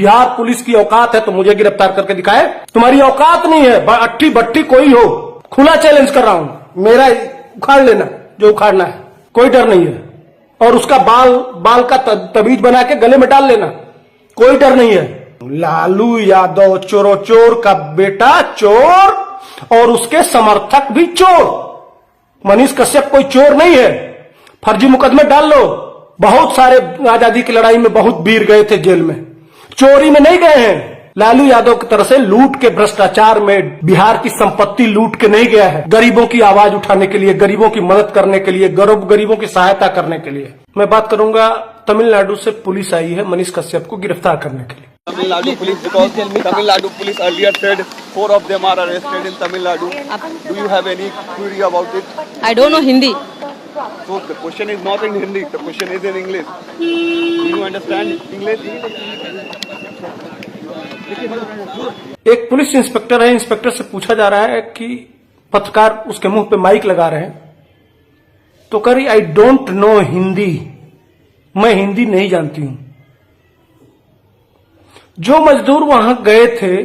Bihar police की औकात है तो मुझे गिरफ्तार करके दिखाए। तुम्हारी औकात नहीं है, अट्ठी भट्टी कोई हो, खुला चैलेंज कर रहा हूं, मेरा उखाड़ लेना जो उखाड़ना है, कोई डर नहीं है। और उसका बाल का तबीज बना के गले में डाल लेना, कोई डर नहीं है। लालू यादव चोर का बेटा चोर और उसके समर्थक भी चोर। मनीष कश्यप कोई चोर नहीं है, फर्जी मुकदमे डाल लो। बहुत सारे आजादी की लड़ाई में बहुत वीर गए थे जेल में, चोरी में नहीं गए हैं। लालू यादव की तरह से लूट के भ्रष्टाचार में बिहार की संपत्ति लूट के नहीं गया है। गरीबों की आवाज उठाने के लिए, गरीबों की मदद करने के लिए, गरीबों की सहायता करने के लिए। मैं बात करूंगा, तमिलनाडु से पुलिस आई है मनीष कश्यप को गिरफ्तार करने के लिए। Tamil Nadu police, because Tamil Nadu police earlier said 4 of them are arrested in Tamil Nadu. Do you have any query about it? I don't know Hindi. So the question is not in Hindi, the question is in English. Do you understand English? एक police inspector है, inspector से पूछा जा रहा है कि पत्रकार उसके मुंह पे माइक लगा रहे हैं, तो कह रही आई डोंट नो हिंदी, मैं हिंदी नहीं जानती हूं। जो मजदूर वहां गए थे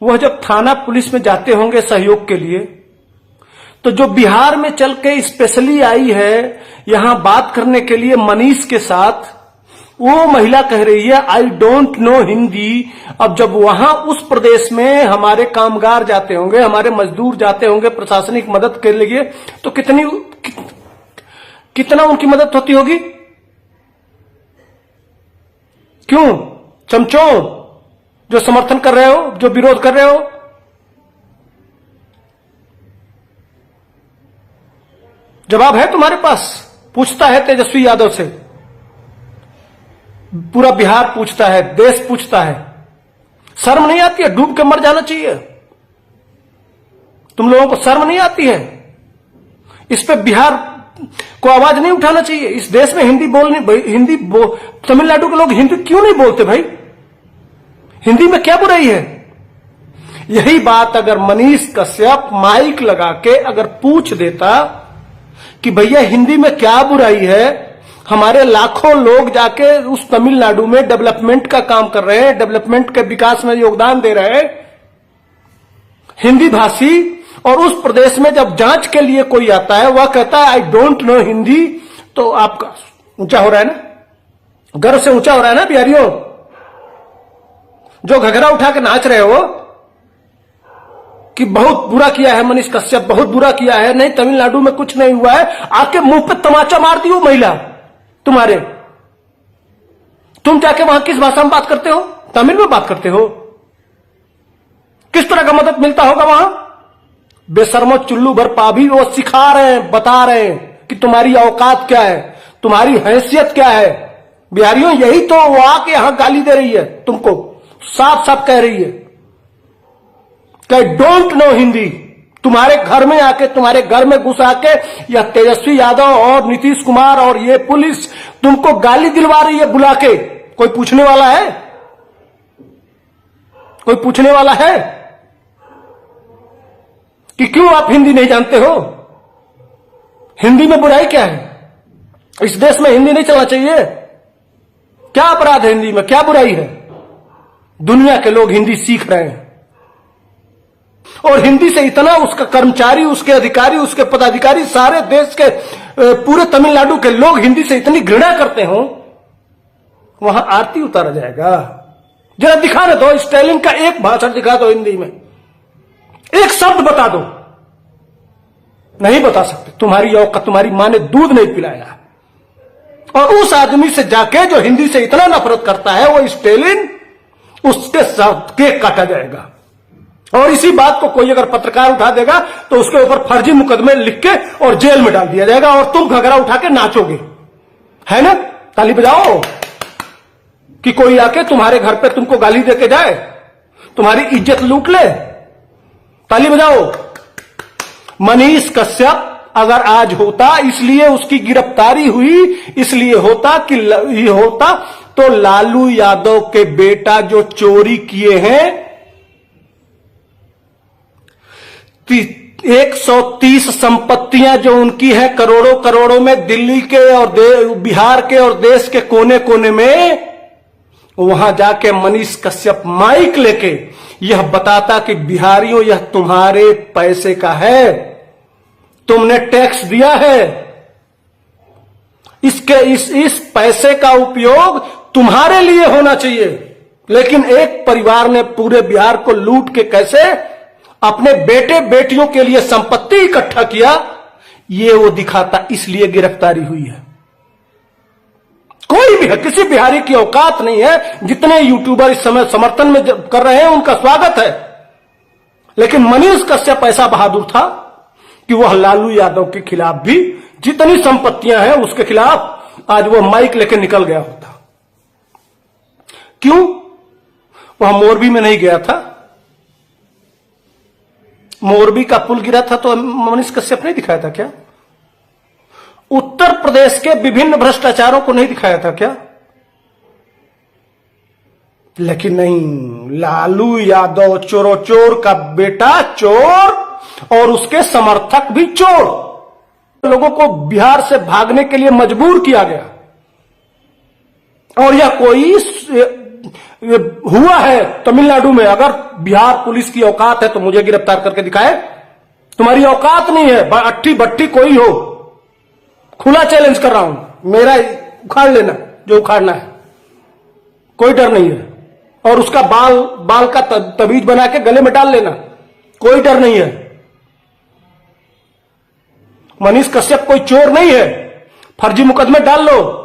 वह जब थाना पुलिस में जाते होंगे सहयोग के लिए, तो जो बिहार में चल के स्पेशली आई है यहां बात करने के लिए मनीष के साथ, वो महिला कह रही है आई डोंट नो हिंदी। अब जब वहां उस प्रदेश में हमारे कामगार जाते होंगे, हमारे मजदूर जाते होंगे प्रशासनिक मदद के लिए, तो कितना उनकी मदद होती होगी? क्यों चमचों जो समर्थन कर रहे हो, जो विरोध कर रहे हो? जवाब है तुम्हारे पास? पूछता है तेजस्वी यादव से, पूरा बिहार पूछता है, देश पूछता है। शर्म नहीं आती है? डूब के मर जाना चाहिए। तुम लोगों को शर्म नहीं आती है? इस पे बिहार को आवाज नहीं उठाना चाहिए? इस देश में तमिलनाडु के लोग हिंदी क्यों नहीं बोलते भाई? हिंदी में क्या बुराई है? यही बात अगर मनीष कश्यप माइक लगा के अगर पूछ देता कि भैया हिंदी में क्या बुराई है, हमारे लाखों लोग जाके उस तमिलनाडु में डेवलपमेंट का काम कर रहे हैं, डेवलपमेंट के विकास में योगदान दे रहे हैं हिंदी भाषी, और उस प्रदेश में जब जांच के लिए कोई आता है वह कहता है आई डोंट नो हिंदी, तो आपका ऊंचा हो रहा है ना, गर्व से ऊंचा हो रहा है ना बिहारियों? जो घघरा उठा के नाच रहे हो कि बहुत बुरा किया है मनीष कश्यप, बहुत बुरा किया है, नहीं तमिलनाडु में कुछ नहीं हुआ है, आके मुंह पे तमाचा मार दी वो महिला तुम्हारे। तुम जाके वहां किस भाषा में बात करते हो? तमिल में बात करते हो? किस तरह का मदद मिलता होगा वहां? बेशर्मो चुल्लू भर पाभी वो सिखा रहे हैं, बता रहे हैं कि तुम्हारी औकात क्या है, तुम्हारी हैसियत क्या है। बिहारियों यही तो वो आके यहां गाली दे रही है तुमको, साफ साफ कह रही है कि डोंट नो हिंदी। तुम्हारे घर में आके, तुम्हारे घर में घुस आके यह तेजस्वी यादव और नीतीश कुमार और ये पुलिस तुमको गाली दिलवा रही है बुला के। कोई पूछने वाला है? कोई पूछने वाला है कि क्यों आप हिंदी नहीं जानते हो? हिंदी में बुराई क्या है? इस देश में हिंदी नहीं चलना चाहिए? क्या अपराध है हिंदी में? क्या बुराई है? दुनिया के लोग हिंदी सीख रहे हैं और हिंदी से इतना उसका कर्मचारी, उसके अधिकारी, उसके पदाधिकारी, सारे देश के पूरे तमिलनाडु के लोग हिंदी से इतनी घृणा करते हो, वहां आरती उतारा जाएगा। जरा दिखाने दो, स्टालिन का एक भाषण दिखा दो हिंदी में, एक शब्द बता दो। नहीं बता सकते। तुम्हारी औकात, तुम्हारी मां ने दूध नहीं पिलाया। और उस आदमी से जाके जो हिंदी से इतना नफरत करता है वो स्टालिन, उसके साथ केक काटा जाएगा। और इसी बात को कोई अगर पत्रकार उठा देगा तो उसके ऊपर फर्जी मुकदमे लिख के और जेल में डाल दिया जाएगा और तुम घघरा उठा के नाचोगे, है ना? ताली बजाओ कि कोई आके तुम्हारे घर पे तुमको गाली देके जाए, तुम्हारी इज्जत लूट ले। ताली बजाओ। मनीष कश्यप अगर आज होता, इसलिए उसकी गिरफ्तारी हुई, इसलिए होता कि ये होता तो लालू यादव के बेटा जो चोरी किए हैं 130 संपत्तियां जो उनकी है करोड़ों करोड़ों में, दिल्ली के और बिहार के और देश के कोने कोने में, वहां जाके मनीष कश्यप माइक लेके यह बताता कि बिहारियों यह तुम्हारे पैसे का है, तुमने टैक्स दिया है, इस पैसे का उपयोग तुम्हारे लिए होना चाहिए। लेकिन एक परिवार ने पूरे बिहार को लूट के कैसे अपने बेटे बेटियों के लिए संपत्ति इकट्ठा किया, ये वो दिखाता, इसलिए गिरफ्तारी हुई है। कोई भी है, किसी बिहारी की औकात नहीं है। जितने यूट्यूबर इस समय समर्थन में कर रहे हैं उनका स्वागत है, लेकिन मनीष कश्यप ऐसा बहादुर था कि वह लालू यादव के खिलाफ भी जितनी संपत्तियां हैं उसके खिलाफ आज वह माइक लेकर निकल गया होता। क्यों? वह मोरबी में नहीं गया था। मोरबी का पुल गिरा था तो मनीष कश्यप नहीं दिखाया था क्या? उत्तर प्रदेश के विभिन्न भ्रष्टाचारों को नहीं दिखाया था क्या? लेकिन नहीं, लालू यादव चोरों चोर का बेटा चोर और उसके समर्थक भी चोर, लोगों को बिहार से भागने के लिए मजबूर किया गया। और यह कोई हुआ है तमिलनाडु में। अगर बिहार पुलिस की औकात है तो मुझे गिरफ्तार करके दिखाए। तुम्हारी औकात नहीं है, अट्ठी भट्टी कोई हो, खुला चैलेंज कर रहा हूं, मेरा उखाड़ लेना जो उखाड़ना है, कोई डर नहीं है। और उसका बाल का तबीज बना के गले में डाल लेना, कोई डर नहीं है। मनीष कश्यप कोई चोर नहीं है, फर्जी मुकदमे डाल लो।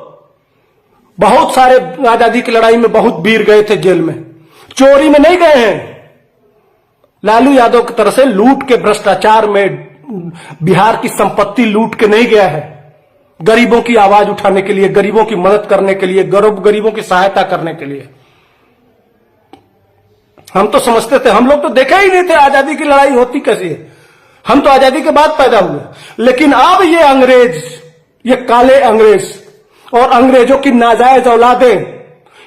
बहुत सारे आजादी की लड़ाई में बहुत वीर गए थे जेल में, चोरी में नहीं गए हैं। लालू यादव की तरह से लूट के भ्रष्टाचार में बिहार की संपत्ति लूट के नहीं गया है। गरीबों की आवाज उठाने के लिए, गरीबों की मदद करने के लिए, गरीबों की सहायता करने के लिए। हम तो समझते थे, हम लोग तो देखे ही नहीं थे आजादी की लड़ाई होती कैसी है। हम तो आजादी के बाद पैदा हुए। लेकिन अब ये अंग्रेज, ये काले अंग्रेज और अंग्रेजों की नाजायज औलादें,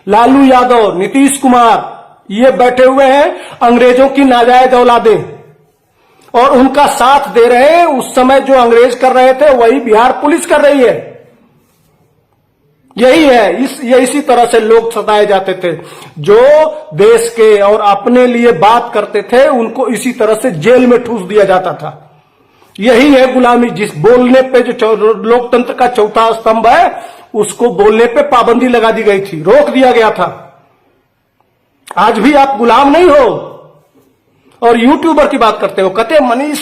लालू यादव, नीतीश कुमार, ये बैठे हुए हैं अंग्रेजों की नाजायज औलादें और उनका साथ दे रहे हैं। उस समय जो अंग्रेज कर रहे थे वही बिहार पुलिस कर रही है। यही है, इसी तरह से लोग सताए जाते थे। जो देश के और अपने लिए बात करते थे उनको इसी तरह से जेल में ठूस दिया जाता था। यही है गुलामी। जिस बोलने पे जो लोकतंत्र का चौथा स्तंभ है उसको बोलने पे पाबंदी लगा दी गई थी, रोक दिया गया था। आज भी आप गुलाम नहीं हो। और यूट्यूबर की बात करते हो, कहते मनीष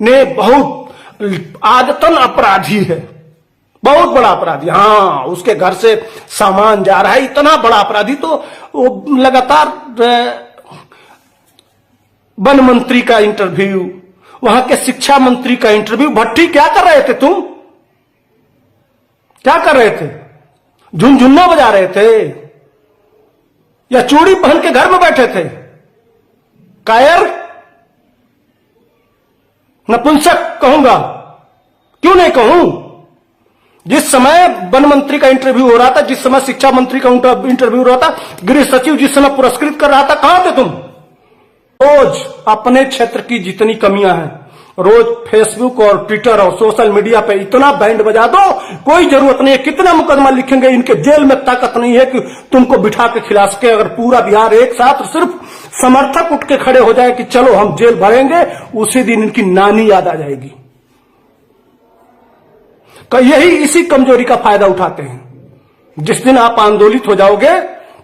ने बहुत आदतन अपराधी है, बहुत बड़ा अपराधी। हाँ, उसके घर से सामान जा रहा है, इतना बड़ा अपराधी। तो वो लगातार वन मंत्री का इंटरव्यू, वहां के शिक्षा मंत्री का इंटरव्यू। भट्टी क्या कर रहे थे तुम? क्या कर रहे थे? झुनझुन्ना बजा रहे थे या चूड़ी पहन के घर में बैठे थे? कायर, नपुंसक कहूंगा, क्यों नहीं कहूं? जिस समय वन मंत्री का इंटरव्यू हो रहा था, जिस समय शिक्षा मंत्री का इंटरव्यू हो रहा था, गृह सचिव जिस समय पुरस्कृत कर रहा था, कहां थे तुम? रोज अपने क्षेत्र की जितनी कमियां हैं, रोज फेसबुक और ट्विटर और सोशल मीडिया पे इतना बैंड बजा दो, कोई जरूरत नहीं है। कितना मुकदमा लिखेंगे, इनके जेल में ताकत नहीं है कि तुमको बिठा के खिला सके। अगर पूरा बिहार एक साथ सिर्फ समर्थक उठ के खड़े हो जाए कि चलो हम जेल भरेंगे, उसी दिन इनकी नानी याद आ जाएगी। यही इसी कमजोरी का फायदा उठाते हैं। जिस दिन आप आंदोलित हो जाओगे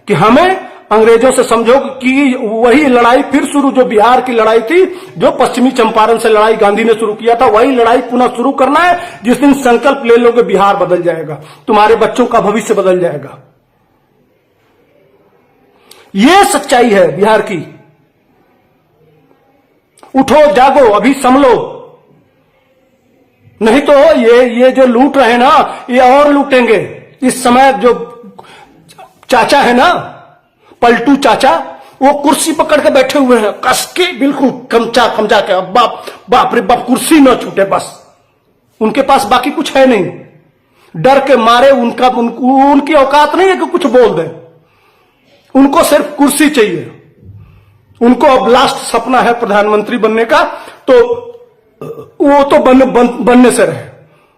कि हमें अंग्रेजों से समझो कि वही लड़ाई फिर शुरू, जो बिहार की लड़ाई थी, जो पश्चिमी चंपारण से लड़ाई गांधी ने शुरू किया था, वही लड़ाई पुनः शुरू करना है। जिस दिन संकल्प ले लोगे, बिहार बदल जाएगा, तुम्हारे बच्चों का भविष्य बदल जाएगा। ये सच्चाई है बिहार की। उठो, जागो, अभी संभलो, नहीं तो ये जो लूट रहे ना, ये और लूटेंगे। इस समय जो चाचा है ना, पलटू चाचा, वो कुर्सी पकड़ के बैठे हुए हैं, कस के बिल्कुल खमचा के, बाप रे बाप, कुर्सी न छूटे बस। उनके पास बाकी कुछ है नहीं। डर के मारे उनकी औकात नहीं है कि कुछ बोल दें। उनको सिर्फ कुर्सी चाहिए। उनको अब लास्ट सपना है प्रधानमंत्री बनने का, तो वो तो बनने से रहे।